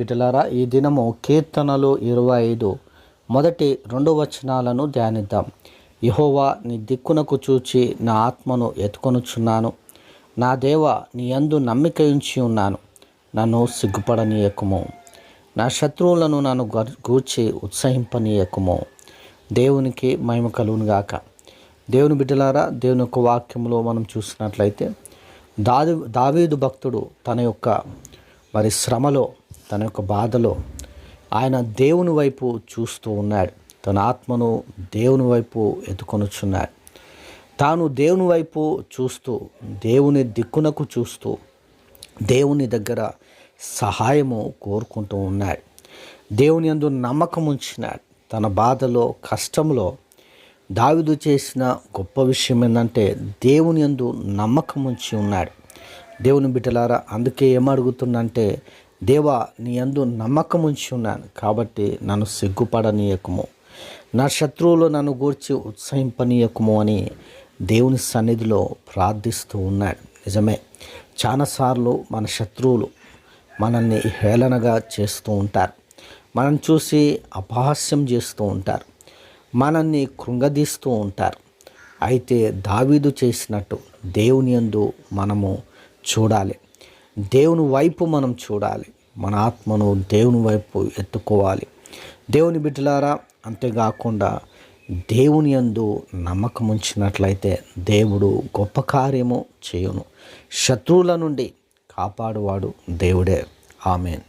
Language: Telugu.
బిడ్డలారా, ఈ దినము కీర్తనలు 25 మొదటి 2 వచనాలను ధ్యానిద్దాం. యెహోవా, నీ దిక్కునకు చూచి నా ఆత్మను ఎత్తుకొనుచున్నాను. నా దేవా, నీ యందు నమ్మిక ఉంచి ఉన్నాను. నన్ను సిగ్గుపడనీయకుము. నా శత్రువులను నన్ను గూర్చి ఉత్సహింపనీయకుము. దేవునికి మహిమ కలుగునుగాక. దేవుని బిడ్డలారా, దేవుని యొక్క వాక్యంలో మనం చూసినట్లయితే దావీదు భక్తుడు తన యొక్క శ్రమలో, తన యొక్క బాధలో ఆయన దేవుని వైపు చూస్తూ ఉన్నాడు. తన ఆత్మను దేవుని వైపు ఎత్తుకొనుచున్నాడు. తాను దేవుని వైపు చూస్తూ, దేవుని దిక్కునకు చూస్తూ, దేవుని దగ్గర సహాయము కోరుకుంటూ ఉన్నాడు. దేవుని యందు నమ్మకం ఉంచినాడు. తన బాధలో, కష్టంలో దావీదు చేసిన గొప్ప విషయం ఏంటంటే దేవుని యందు నమ్మకం ఉంచి ఉన్నాడు. దేవుని బిడ్డలారా, అందుకే ఏమడుగుతుందంటే, దేవా, నీ యందు నమ్మకం ఉంచి ఉన్నాను కాబట్టి నన్ను సిగ్గుపడనీయకుము. నా శత్రువులు నన్ను గూర్చి ఉత్సహింపనీయకుము అని దేవుని సన్నిధిలో ప్రార్థిస్తూ ఉన్నాడు. నిజమే, చాలాసార్లు మన శత్రువులు మనల్ని హేళనగా చేస్తూ ఉంటారు. మనం చూసి అపహాస్యం చేస్తూ ఉంటారు. మనల్ని కృంగదీస్తూ ఉంటారు. అయితే దావీదు చేసినట్టు దేవుని యందు మనము చూడాలి. దేవుని వైపు మనం చూడాలి. మన ఆత్మను దేవుని వైపు ఎత్తుకోవాలి. దేవుని బిడ్డలారా, అంతేకాకుండా దేవుని యందు నమ్మకం ఉంచినట్లయితే దేవుడు గొప్ప కార్యము చేయును. శత్రువుల నుండి కాపాడువాడు దేవుడే. ఆమేన్.